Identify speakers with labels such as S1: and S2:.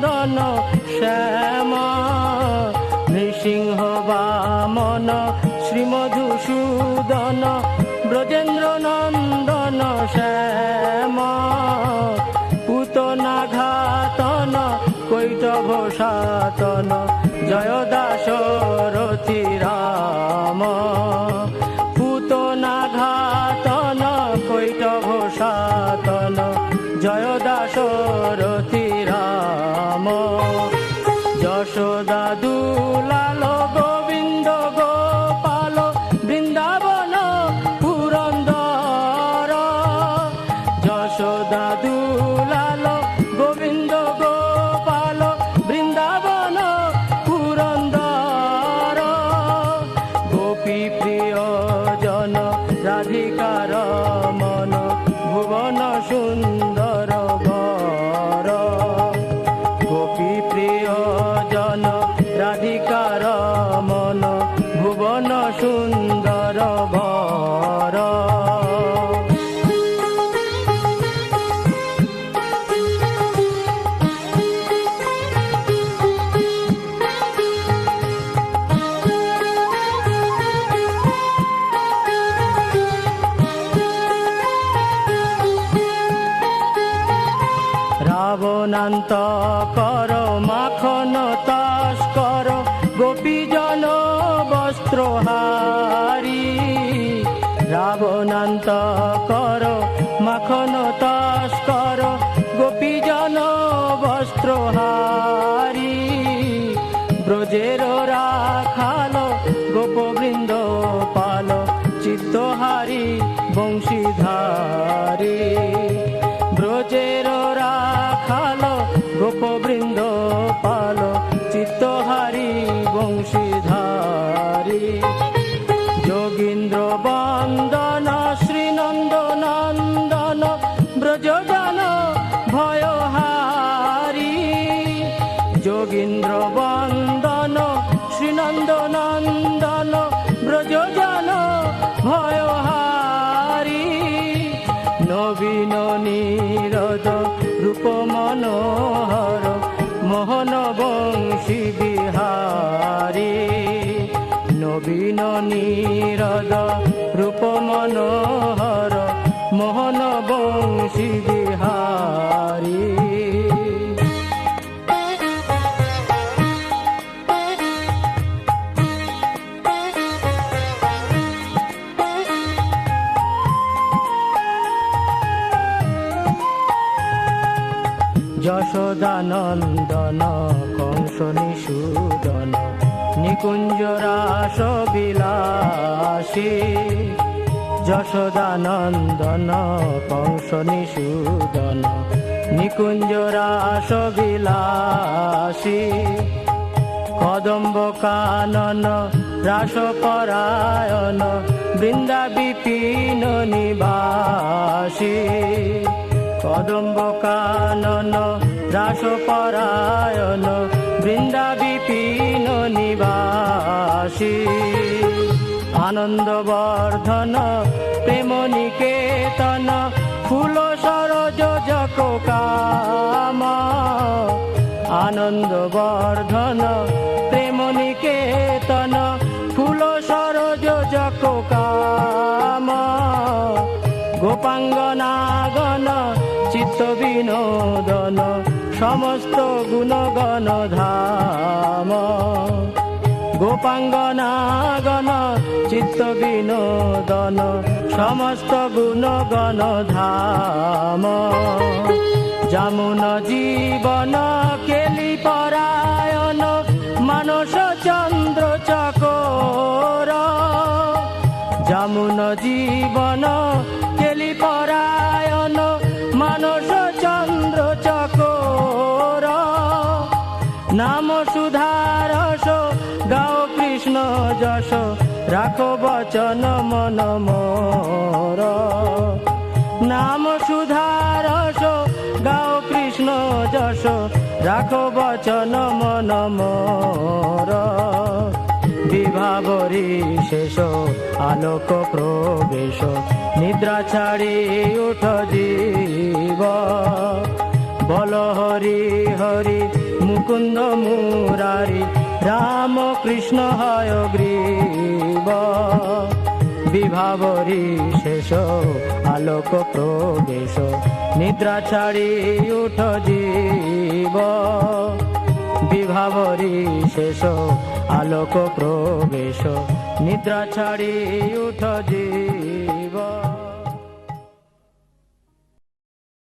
S1: নন্দন শ্যামা, নৃসিংহ বামন শ্রীমধুসূদন ব্রজেন্দ্র নন্দন শ্যামা, পুতনা ঘাতন কৈটভ সাতন জয় দাশরথি রাম, পুতনা ঘাতন কৈটভ সাতন জয় দাশরথি রাম, যশোদা দুলাল গোবিন্দ গোপাল বৃন্দাবন পুরন্দর, যশোদা দুলাল গোবিন্দ গোপাল বৃন্দাবন পুরন্দর, গোপী প্রিয় জন রাধিকার মন ভুবন সুন্দর বর, গোপী প্রিয় জন রাধিকার মন ভুবন সুন্দর বর। রাবণান্ত কর মাখন তস্কর গোপীজন বস্ত্রহারী, রাবণান্ত কর মাখন তস্কর গোপীজন বস্ত্রহারী, ব্রজের রাখাল গোপবৃন্দ পাল চিত্তহারী বংশীধারী, ব্রজের রাখাল গোপবৃন্দ পাল চিত্তহারী বংশীধারী, যোগীন্দ্র বন্দন শ্রীনন্দ নন্দন ব্রজজন ভয়হারী, যোগীন্দ্র বন্দন শ্রীনন্দ নন্দন ব্রজজন ভয়হারী, নবীন নীরদ রূপ মনোহর মোহন বংশী বিহারী, নবীন নীরদ রূপ মনোহর মোহন বংশী বিহারী। যশোদানন্দন কংস নিষূদন নিকুঞ্জ রাস বিলাসী, যশোদানন্দন কংস নিষূদন নিকুঞ্জ রাস বিলাসী, কদম্ব কানন রাস পরায়ণ বৃন্দা বিপিন নিবাসী, কদম্ব কানন রাস পরায়ণ বৃন্দা বিপিন নিবাসী, আনন্দ বর্ধন প্রেম নিকেতন ফুল সরযোজক কাম, আনন্দ বর্ধন প্রেম নিকেতন ফুল সরযোজক কাম, গোপাঙ্গনাগণ চিত্ত বিনোদন সমস্ত গুণগণ ধাম, গোপাঙ্গনাগণ চিত্ত বিনোদন সমস্ত গুণগণ ধাম, যমুন জীবন কেলি পরায়ণ মানস চন্দ্র চকোর, যমুন জীবন কেলি পরায়ণ মানস চন্দ্র চকোর, নাম সুধারস গাও কৃষ্ণ যশ রাখো বচন মন মোর, নাম সুধারস গাও কৃষ্ণ যশ রাখো বচন মন মোর, বিভাবরী শেষ আলোক প্রবেশ নিদ্রা ছাড়ি উঠ জীব, বল হরি হরি মুকুন্দ মুরারি রাম কৃষ্ণ হয় গ্রীব বিভাবরী শেষ আলোক প্রবেশ নিদ্রা ছাড়ি উঠ জীব বিভাবরী শেষ আলোক প্রবেশ নিদ্রা ছাড়ি উঠ জীব।